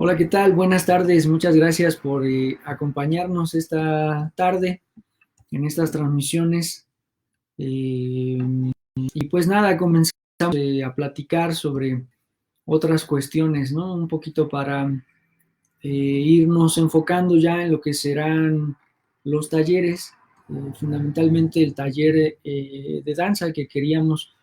Hola, ¿qué tal? Buenas tardes. Muchas gracias por acompañarnos esta tarde en estas transmisiones. Eh, y pues nada, comenzamos a platicar sobre otras cuestiones, ¿no? Un poquito para irnos enfocando ya en lo que serán los talleres, fundamentalmente el taller de danza que queremos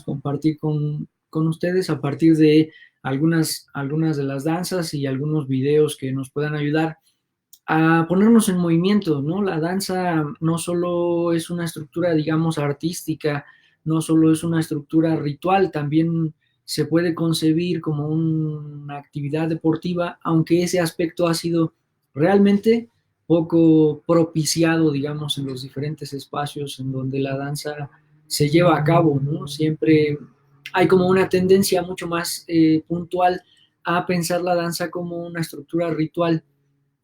compartir con ustedes a partir de algunas de las danzas y algunos videos que nos puedan ayudar a ponernos en movimiento, ¿no? La danza no solo es una estructura, digamos, artística, no solo es una estructura ritual, también se puede concebir como una actividad deportiva, aunque ese aspecto ha sido realmente poco propiciado, digamos, en los diferentes espacios en donde la danza se lleva a cabo, ¿no? Siempre hay como una tendencia mucho más puntual a pensar la danza como una estructura ritual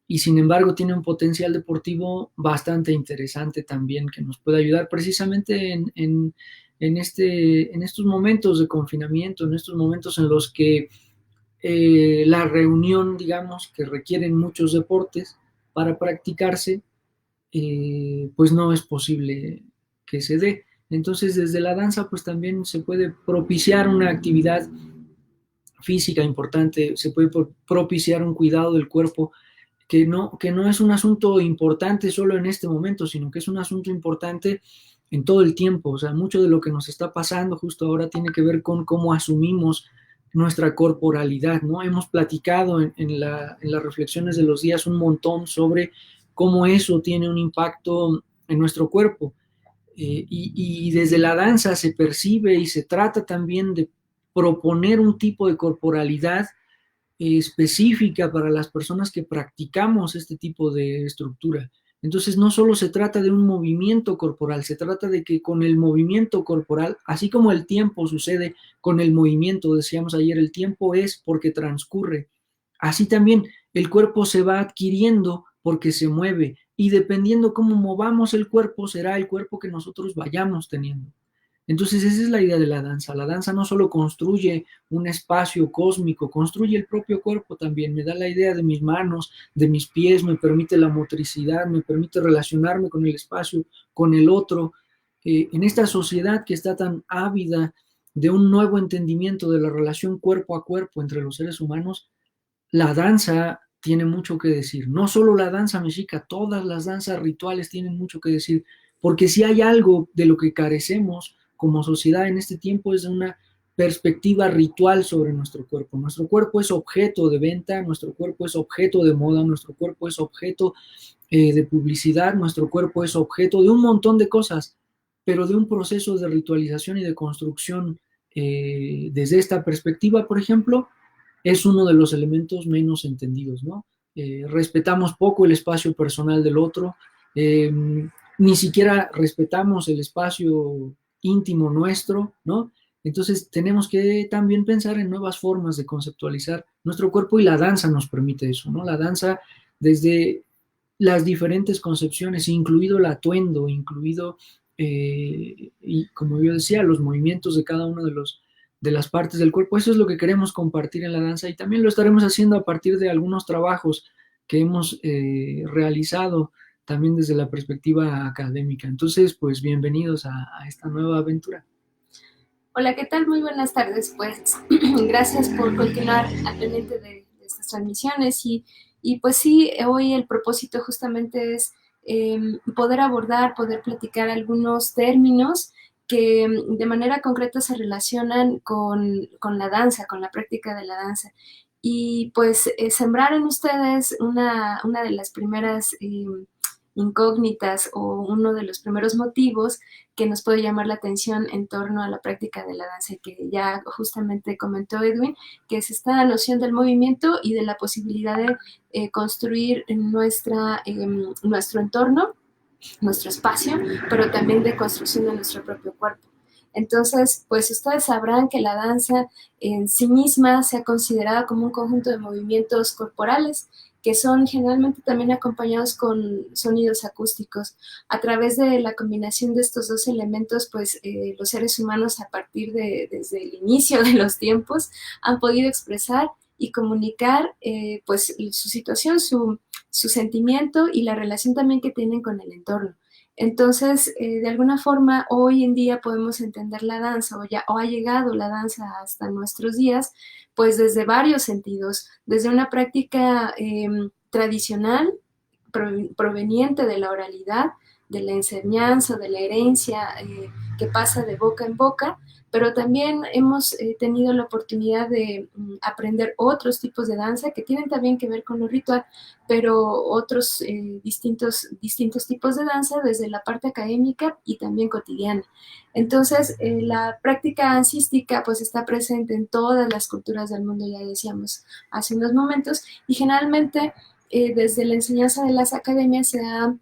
y sin embargo tiene un potencial deportivo bastante interesante también que nos puede ayudar precisamente en estos momentos de confinamiento, en estos momentos en los que la reunión, digamos, que requieren muchos deportes para practicarse, pues no es posible que se dé. Entonces, desde la danza, pues también se puede propiciar una actividad física importante, se puede propiciar un cuidado del cuerpo que no es un asunto importante solo en este momento, sino que es un asunto importante en todo el tiempo. O sea, mucho de lo que nos está pasando justo ahora tiene que ver con cómo asumimos nuestra corporalidad, ¿no? Hemos platicado en las reflexiones de los días un montón sobre cómo eso tiene un impacto en nuestro cuerpo. Y desde la danza se percibe y se trata también de proponer un tipo de corporalidad específica para las personas que practicamos este tipo de estructura. Entonces, no solo se trata de un movimiento corporal, se trata de que con el movimiento corporal, así como el tiempo sucede con el movimiento, decíamos ayer, el tiempo es porque transcurre. Así también el cuerpo se va adquiriendo porque se mueve y dependiendo cómo movamos el cuerpo, será el cuerpo que nosotros vayamos teniendo. Entonces esa es la idea de la danza. La danza no solo construye un espacio cósmico, construye el propio cuerpo también. Me da la idea de mis manos, de mis pies, me permite la motricidad, me permite relacionarme con el espacio, con el otro. En esta sociedad que está tan ávida de un nuevo entendimiento de la relación cuerpo a cuerpo entre los seres humanos, la danza tiene mucho que decir. No solo la danza mexica, todas las danzas rituales tienen mucho que decir, porque si hay algo de lo que carecemos como sociedad en este tiempo es de una perspectiva ritual sobre nuestro cuerpo. Nuestro cuerpo es objeto de venta, nuestro cuerpo es objeto de moda, nuestro cuerpo es objeto de publicidad, nuestro cuerpo es objeto de un montón de cosas, pero de un proceso de ritualización y de construcción desde esta perspectiva, por ejemplo, es uno de los elementos menos entendidos, ¿no? Respetamos poco el espacio personal del otro, eh, ni siquiera respetamos el espacio íntimo nuestro, ¿no? Entonces tenemos que también pensar en nuevas formas de conceptualizar nuestro cuerpo y la danza nos permite eso, ¿no? La danza desde las diferentes concepciones, incluido el atuendo, incluido, y como yo decía, los movimientos de cada uno de las partes del cuerpo. Eso es lo que queremos compartir en la danza y también lo estaremos haciendo a partir de algunos trabajos que hemos realizado también desde la perspectiva académica. Entonces, pues bienvenidos a esta nueva aventura. Hola, ¿qué tal? Muy buenas tardes. Pues gracias por continuar al pendiente de estas transmisiones y pues sí, hoy el propósito justamente es poder abordar, poder platicar algunos términos que de manera concreta se relacionan con la danza, con la práctica de la danza. Y pues sembrar en ustedes una de las primeras incógnitas o uno de los primeros motivos que nos puede llamar la atención en torno a la práctica de la danza que ya justamente comentó Edwin, que es esta noción del movimiento y de la posibilidad de construir nuestro entorno, nuestro espacio, pero también de construcción de nuestro propio cuerpo. Entonces, pues ustedes sabrán que la danza en sí misma se ha considerado como un conjunto de movimientos corporales que son generalmente también acompañados con sonidos acústicos. A través de la combinación de estos dos elementos, pues los seres humanos desde el inicio de los tiempos han podido expresar y comunicar pues su situación, su sentimiento y la relación también que tienen con el entorno. Entonces, de alguna forma, hoy en día podemos entender la danza o ha llegado la danza hasta nuestros días, pues desde varios sentidos, desde una práctica tradicional proveniente de la oralidad, de la enseñanza, de la herencia que pasa de boca en boca, pero también hemos tenido la oportunidad de aprender otros tipos de danza que tienen también que ver con lo ritual, pero otros distintos tipos de danza desde la parte académica y también cotidiana. Entonces, la práctica dancística pues está presente en todas las culturas del mundo, ya decíamos hace unos momentos, y generalmente desde la enseñanza de las academias se ha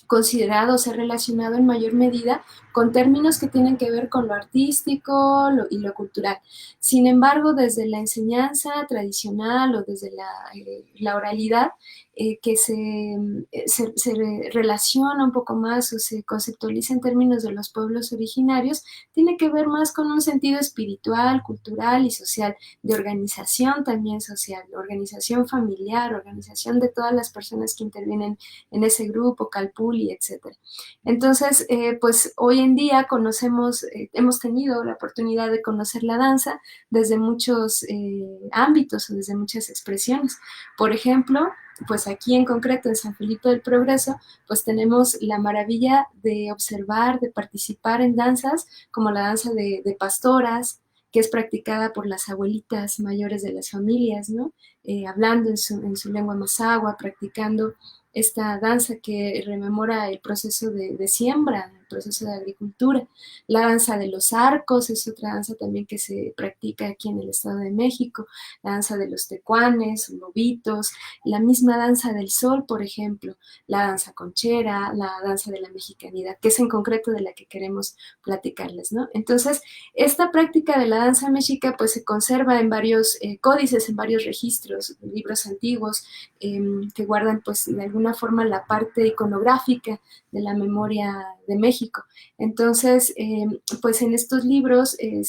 considerado, se ha relacionado en mayor medida con términos que tienen que ver con lo artístico y lo cultural. Sin embargo, desde la enseñanza tradicional o desde la oralidad, que se relaciona un poco más o se conceptualiza en términos de los pueblos originarios, tiene que ver más con un sentido espiritual, cultural y social, de organización también social, de organización familiar, organización de todas las personas que intervienen en ese grupo, Calpulli, etcétera. Entonces, pues hoy en día conocemos, hemos tenido la oportunidad de conocer la danza desde muchos ámbitos o desde muchas expresiones. Por ejemplo, pues aquí en concreto en San Felipe del Progreso, pues tenemos la maravilla de observar, de participar en danzas como la danza de pastoras, que es practicada por las abuelitas mayores de las familias, ¿no? Hablando en su lengua mazahua, practicando esta danza que rememora el proceso de siembra, el proceso de agricultura. La danza de los arcos es otra danza también que se practica aquí en el Estado de México, la danza de los tecuanes, lobitos, la misma danza del sol, por ejemplo, la danza conchera, la danza de la mexicanidad, que es en concreto de la que queremos platicarles, ¿no? Entonces, esta práctica de la danza mexica pues se conserva en varios códices, en varios registros, libros antiguos, que guardan pues de alguna forma la parte iconográfica de la memoria de México. Entonces, pues en estos libros, en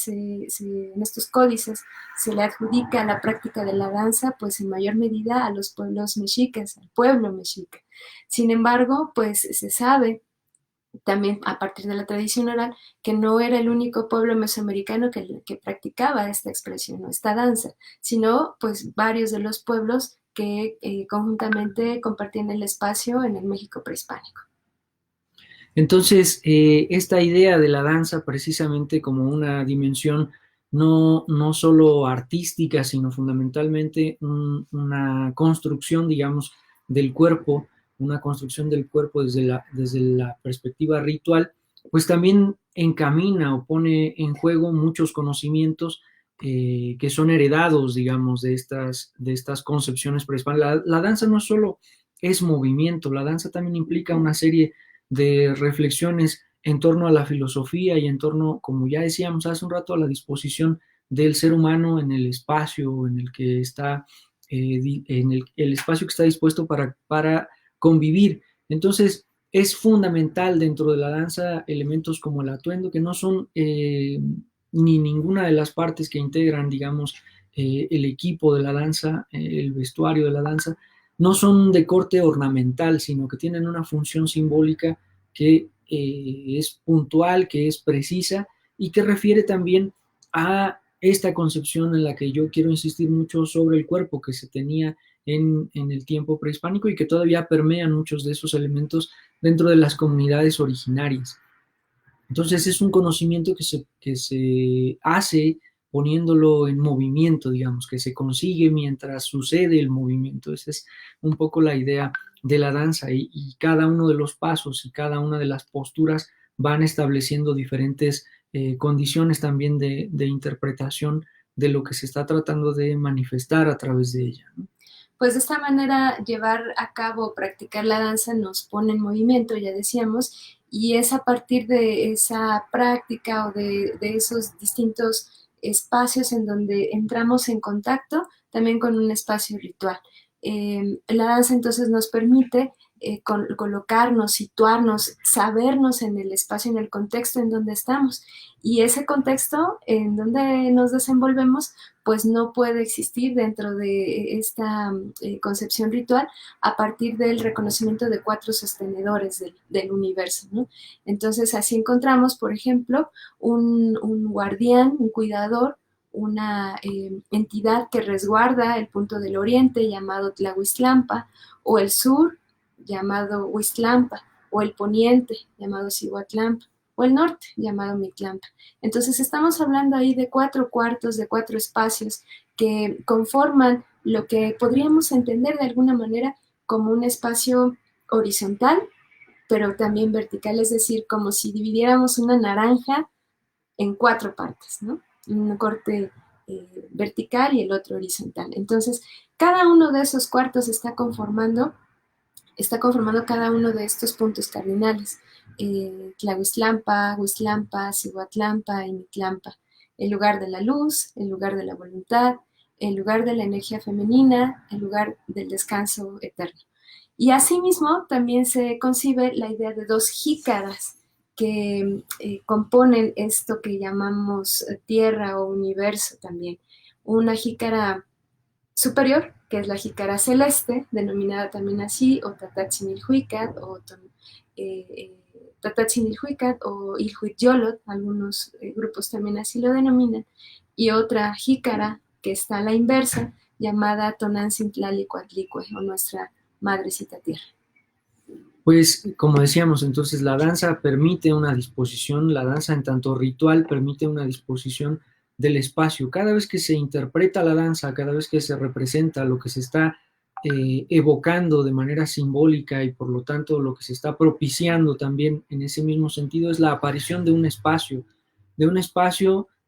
estos códices, se le adjudica la práctica de la danza pues en mayor medida a los pueblos mexicas, al pueblo mexica. Sin embargo, pues se sabe también a partir de la tradición oral, que no era el único pueblo mesoamericano que practicaba esta expresión o esta danza, sino pues varios de los pueblos que conjuntamente compartían el espacio en el México prehispánico. Entonces, esta idea de la danza precisamente como una dimensión no solo artística, sino fundamentalmente una construcción, digamos, del cuerpo, una construcción del cuerpo desde la perspectiva ritual, pues también encamina o pone en juego muchos conocimientos que son heredados, digamos, de estas concepciones prehispánicas. La danza no solo es movimiento, la danza también implica una serie de reflexiones en torno a la filosofía y en torno, como ya decíamos hace un rato, a la disposición del ser humano en el espacio en el que está, en el espacio que está dispuesto para convivir. Entonces, es fundamental dentro de la danza elementos como el atuendo, que no son ni ninguna de las partes que integran, digamos, el equipo de la danza, el vestuario de la danza, no son de corte ornamental, sino que tienen una función simbólica que es puntual, que es precisa y que refiere también a esta concepción en la que yo quiero insistir mucho sobre el cuerpo que se tenía en el tiempo prehispánico y que todavía permean muchos de esos elementos dentro de las comunidades originarias. Entonces es un conocimiento que se hace poniéndolo en movimiento, digamos, que se consigue mientras sucede el movimiento. Esa es un poco la idea de la danza y cada uno de los pasos y cada una de las posturas van estableciendo diferentes condiciones también de interpretación de lo que se está tratando de manifestar a través de ella, ¿no? Pues de esta manera llevar a cabo, practicar la danza nos pone en movimiento, ya decíamos, y es a partir de esa práctica o de esos distintos espacios en donde entramos en contacto también con un espacio ritual. La danza entonces nos permite colocarnos, situarnos, sabernos en el espacio, en el contexto en donde estamos. Y ese contexto en donde nos desenvolvemos, pues no puede existir dentro de esta concepción ritual a partir del reconocimiento de 4 sostenedores del universo, ¿no? Entonces, así encontramos, por ejemplo, un guardián, un cuidador, una entidad que resguarda el punto del oriente llamado Tlahuistlampa, o el sur llamado Huistlampa, o el poniente llamado Cihuatlampa, o el norte llamado Mictlampa. Entonces estamos hablando ahí de 4 cuartos, de 4 espacios que conforman lo que podríamos entender de alguna manera como un espacio horizontal, pero también vertical, es decir, como si dividiéramos una naranja en 4 partes, ¿no? Un corte vertical y el otro horizontal. Entonces, cada uno de esos cuartos está conformando cada uno de estos puntos cardinales. Tlahuistlampa, Huistlampa, Cihuatlampa y Mictlampa. El lugar de la luz, el lugar de la voluntad, el lugar de la energía femenina, el lugar del descanso eterno. Y asimismo también se concibe la idea de 2 jícaras que componen esto que llamamos tierra o universo también. Una jícara superior, que es la jícara celeste, denominada también así, o Tatatzinilhuicat, o Tatatzinilhuicat, o Ilhuityolot, algunos grupos también así lo denominan, y otra jícara que está a la inversa, llamada Tonantzintlalikuatlicue, o nuestra Madrecita Tierra. Pues, como decíamos, entonces la danza permite una disposición, la danza en tanto ritual permite una disposición del espacio. Cada vez que se interpreta la danza, cada vez que se representa lo que se está evocando de manera simbólica y por lo tanto lo que se está propiciando también en ese mismo sentido es la aparición de un espacio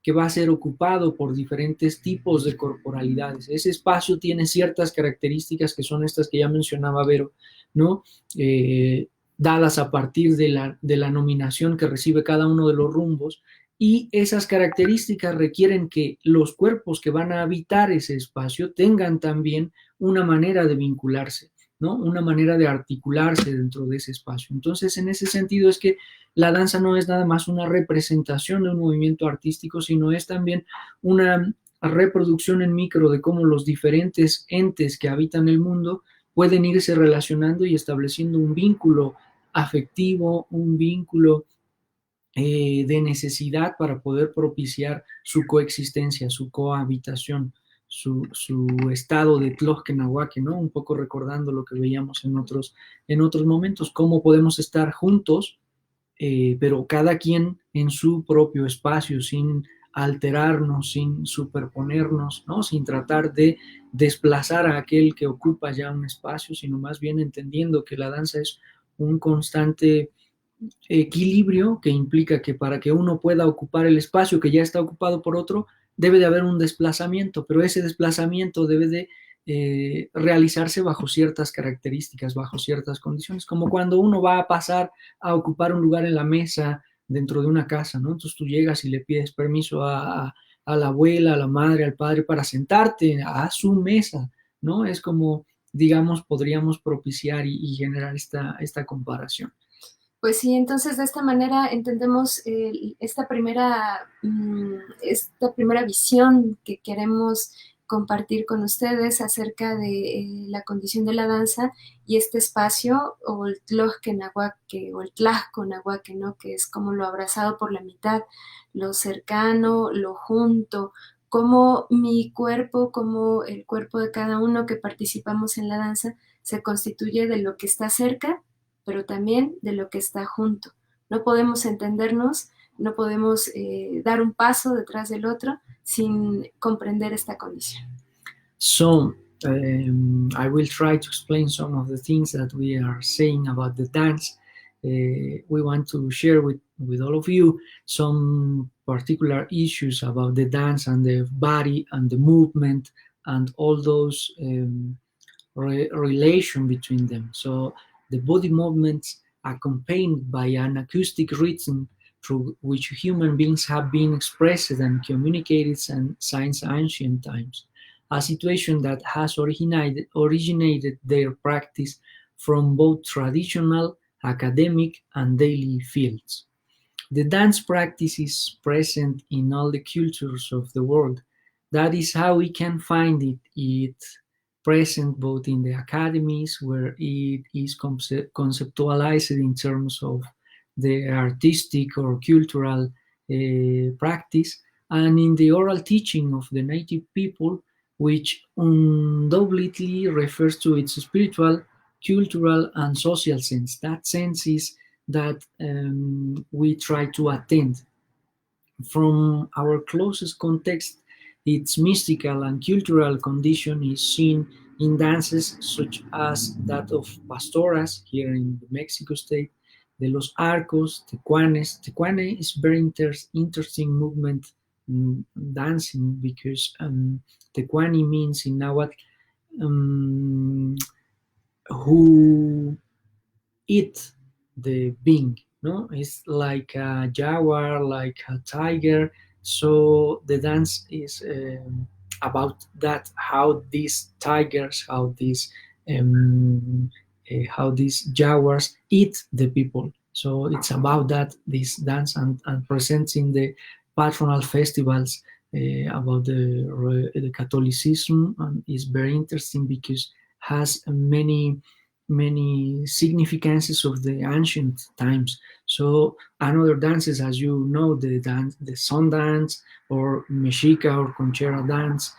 que va a ser ocupado por diferentes tipos de corporalidades. Ese espacio tiene ciertas características que son estas que ya mencionaba Vero, ¿no? Dadas a partir de la nominación que recibe cada uno de los rumbos, y esas características requieren que los cuerpos que van a habitar ese espacio tengan también una manera de vincularse, ¿no? Una manera de articularse dentro de ese espacio. Entonces, en ese sentido es que la danza no es nada más una representación de un movimiento artístico, sino es también una reproducción en micro de cómo los diferentes entes que habitan el mundo pueden irse relacionando y estableciendo un vínculo afectivo, un vínculo de necesidad para poder propiciar su coexistencia, su cohabitación, su estado de Tlojquenahuaque, ¿no? Un poco recordando lo que veíamos en otros momentos, cómo podemos estar juntos, pero cada quien en su propio espacio, sin alterarnos, sin superponernos, ¿no? Sin tratar de desplazar a aquel que ocupa ya un espacio, sino más bien entendiendo que la danza es un constante equilibrio que implica que para que uno pueda ocupar el espacio que ya está ocupado por otro, debe de haber un desplazamiento, pero ese desplazamiento debe de realizarse bajo ciertas características, bajo ciertas condiciones, como cuando uno va a pasar a ocupar un lugar en la mesa dentro de una casa, ¿no? Entonces tú llegas y le pides permiso a la abuela, a la madre, al padre para sentarte a su mesa, ¿no? Es como, digamos, podríamos propiciar y generar esta comparación. Pues sí, entonces de esta manera entendemos esta primera visión que queremos compartir con ustedes acerca de la condición de la danza y este espacio, o el Tlojquenahuaque, o el Tlajconahuaque, ¿no? Que es como lo abrazado por la mitad, lo cercano, lo junto, como mi cuerpo, como el cuerpo de cada uno que participamos en la danza, se constituye de lo que está cerca, pero también de lo que está junto. No podemos entendernos, no podemos dar un paso detrás del otro sin comprender esta condición. So, I will try to explain some of the things that we are saying about the dance. We want to share with all of you some particular issues about the dance and the body and the movement and all those relation between them. So the body movements accompanied by an acoustic rhythm through which human beings have been expressed and communicated since ancient times, a situation that has originated their practice from both traditional, academic, and daily fields. The dance practice is present in all the cultures of the world, That is how we can find it present both in the academies, where it is conceptualized in terms of the artistic or cultural practice, and in the oral teaching of the native people, which undoubtedly refers to its spiritual, cultural, and social sense. That sense is that we try to attend. From our closest context, its mystical and cultural condition is seen in dances such as that of Pastoras here in the Mexico state, de los Arcos, Tecuanes. Tecuane is very interesting movement dancing because Tecuani means in Nahuatl um, who eat the being. No, it's like a jaguar, like a tiger. So the dance is about that, how these tigers, how these jaguars eat the people. So it's about that, this dance, and presenting the patronal festivals about the Catholicism, and is very interesting because has many significances of the ancient times. So another dances, as you know, the sun dance, or Mexica or Conchera dance,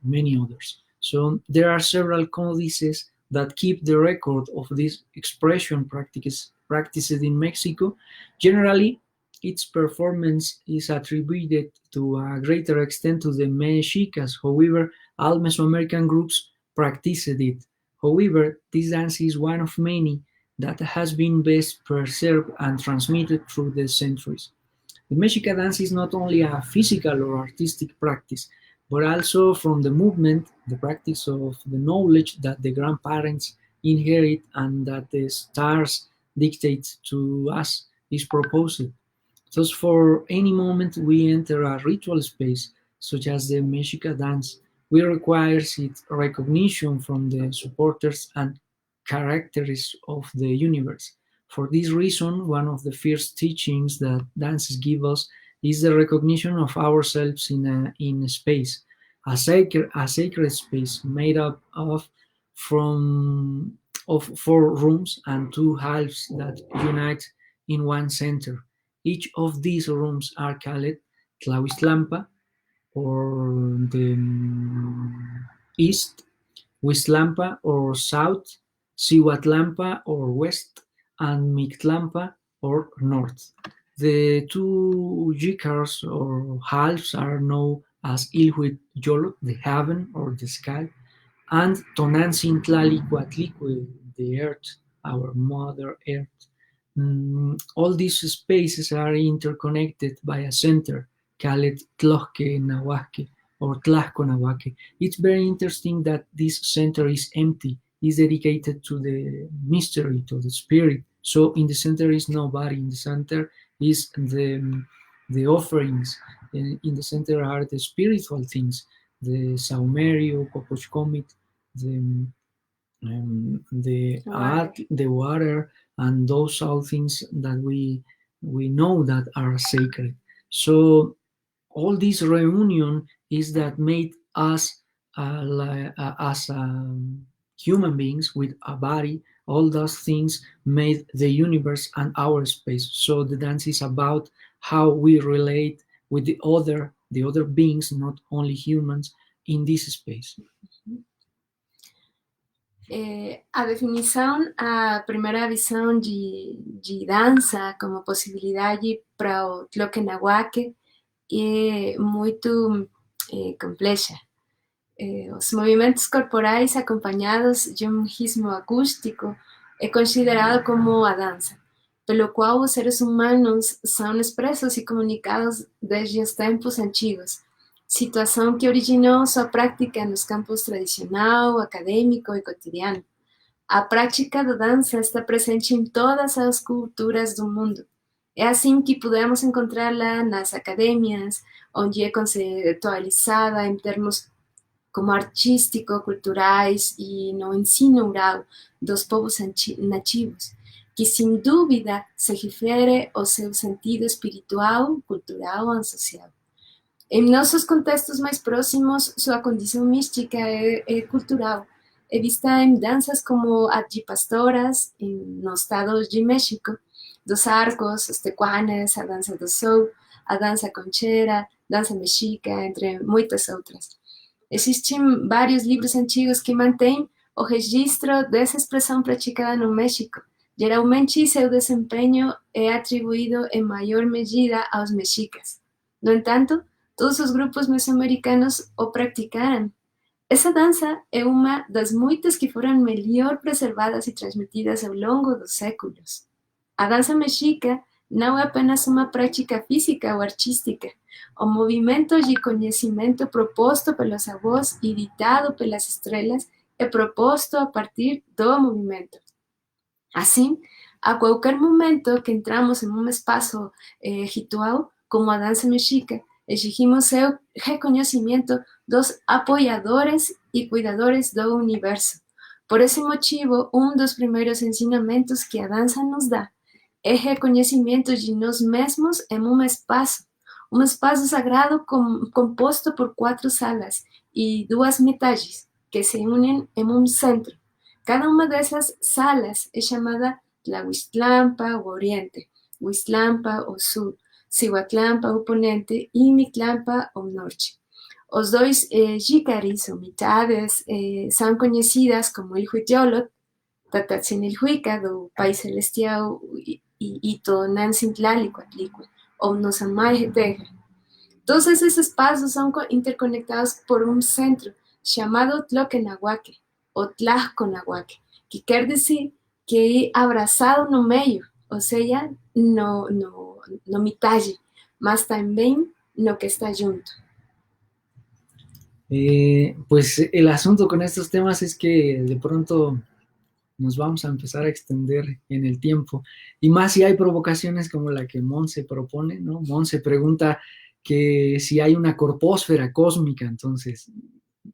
many others. So there are several codices that keep the record of this expression practiced in Mexico. Generally, its performance is attributed to a greater extent to the Mexicas. However, all Mesoamerican groups practiced it. However, this dance is one of many that has been best preserved and transmitted through the centuries. The Mexica dance is not only a physical or artistic practice, but also from the movement, the practice of the knowledge that the grandparents inherit and that the stars dictate to us is proposed. Thus, for any moment we enter a ritual space, such as the Mexica dance, we require its recognition from the supporters and characters of the universe. For this reason, one of the first teachings that dances give us is the recognition of ourselves in a space, a sacred space made up from of four rooms and two halves that unite in one center. Each of these rooms are called Tlahuiztlampa, or the east, Huiztlampa or south, Cihuatlampa or west, and Mictlampa or north. The two jicars or halves are known as Ilhuitzolotl, the heaven or the sky, and Tonantzin-Tlalikuatlicue, the earth, our mother earth. All these spaces are interconnected by a center called Tlojque Nahuaque or Tlaxco Nahuaque. It's very interesting that this center is empty, is dedicated to the mystery, to the spirit. So in the center is nobody. In the center is the offerings. In the center are the spiritual things, the saumerio, Popochcomit, the the water, and those all things that we know that are sacred. So all this reunion is that made us as human beings with a body. All those things made the universe and our space. So the dance is about how we relate with the other beings, not only humans, in this space. A primeira visão de dança como possibilidade para o Tloquenahuaque é muito complexa. Os movimentos corporais acompanhados de um ritmo acústico é considerado como a dança, pelo qual os seres humanos são expressos e comunicados desde os tempos antigos, situação que originou sua prática nos campos tradicional, acadêmico e cotidiano. A prática da dança está presente em todas as culturas do mundo. É assim que podemos encontrá-la nas academias, onde é conceitualizada em termos como artístico-culturais e no ensino oral dos povos nativos, que sem dúvida se refere ao seu sentido espiritual, cultural e social. Em nossos contextos mais próximos, sua condição mística é cultural, é vista em danças como a de pastoras, nos estados de México, dos arcos, os tecuanes, a dança do sol, a dança conchera, dança mexica, entre muitas outras. Existem vários livros antigos que mantêm o registro dessa expressão praticada no México. Geralmente, seu desempenho é atribuído em maior medida aos mexicas. No entanto, todos os grupos mesoamericanos o praticaram. Essa dança é uma das muitas que foram melhor preservadas e transmitidas ao longo dos séculos. A dança mexica não é apenas uma prática física ou artística. O movimento de conhecimento proposto pelos avós e ditado pelas estrelas é proposto a partir do movimento. Assim, a qualquer momento que entramos em um espaço ritual, como a dança mexica, exigimos seu reconhecimento dos apoiadores e cuidadores do universo. Por esse motivo, um dos primeiros ensinamentos que a dança nos dá é reconhecimento de nós mesmos em um espaço sagrado composto por 4 salas e 2 metades que se unem em um centro. Cada uma dessas salas é chamada Tlahuistlampa, o Oriente, Huistlampa, o Sul, Cihuatlampa, o Ponente, e Mictlampa, o Norte. Os dois jicaris, ou mitades, são conhecidas como Ilhuitlolot, Tatatzinilhuica, do Pai Celestial, e Tonantzintlalikuatlicue, ou Nosamay Teja. Todos esses espaços são interconectados por um centro chamado Tloquenahuaque, o Tlajconahuaque, que quer dizer que é abraçado no meio, ou seja, no mitad, mas também no que está junto. Pues el asunto con estos temas es que de pronto nos vamos a empezar a extender en el tiempo, y más si hay provocaciones como la que Monse propone, ¿no? Monse pregunta que si hay una corpósfera cósmica, entonces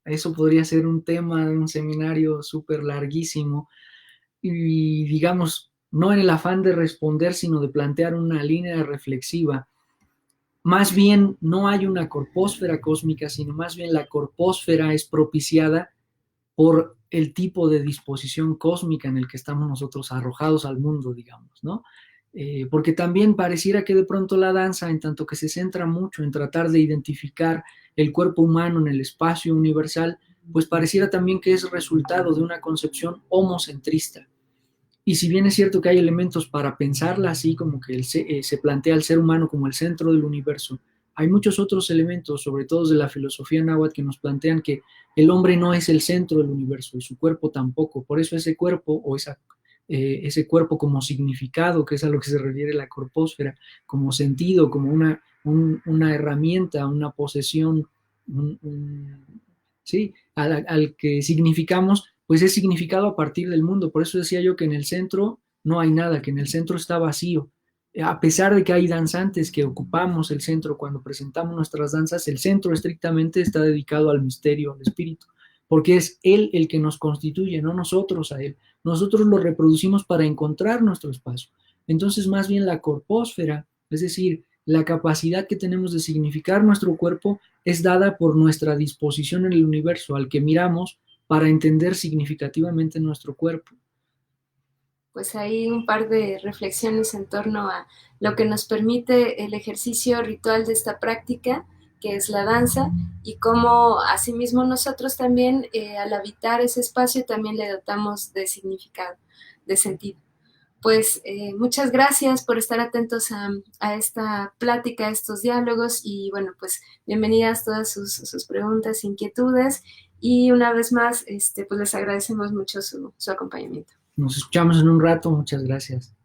eso podría ser un tema de un seminario súper larguísimo, y digamos, no en el afán de responder, sino de plantear una línea reflexiva. Más bien no hay una corpósfera cósmica, sino más bien la corpósfera es propiciada por el tipo de disposición cósmica en el que estamos nosotros arrojados al mundo, digamos, ¿no? Porque también pareciera que de pronto la danza, en tanto que se centra mucho en tratar de identificar el cuerpo humano en el espacio universal, pues pareciera también que es resultado de una concepción homocentrista. Y si bien es cierto que hay elementos para pensarla así, como que se plantea el ser humano como el centro del universo, hay muchos otros elementos, sobre todo de la filosofía náhuatl, que nos plantean que el hombre no es el centro del universo y su cuerpo tampoco. Por eso ese cuerpo o ese cuerpo como significado, que es a lo que se refiere la corpósfera, como sentido, como una herramienta, una posesión, ¿sí? Al que significamos, pues es significado a partir del mundo. Por eso decía yo que en el centro no hay nada, que en el centro está vacío. A pesar de que hay danzantes que ocupamos el centro cuando presentamos nuestras danzas, el centro estrictamente está dedicado al misterio, al espíritu, porque es Él el que nos constituye, no nosotros a Él. Nosotros lo reproducimos para encontrar nuestro espacio. Entonces, más bien la corpósfera, es decir, la capacidad que tenemos de significar nuestro cuerpo, es dada por nuestra disposición en el universo al que miramos para entender significativamente nuestro cuerpo. Pues hay un par de reflexiones en torno a lo que nos permite el ejercicio ritual de esta práctica, que es la danza, y cómo asimismo nosotros también, al habitar ese espacio, también le dotamos de significado, de sentido. Pues muchas gracias por estar atentos a esta plática, a estos diálogos, y bueno, pues bienvenidas todas sus preguntas, inquietudes, y una vez más, pues les agradecemos mucho su acompañamiento. Nos escuchamos en un rato. Muchas gracias.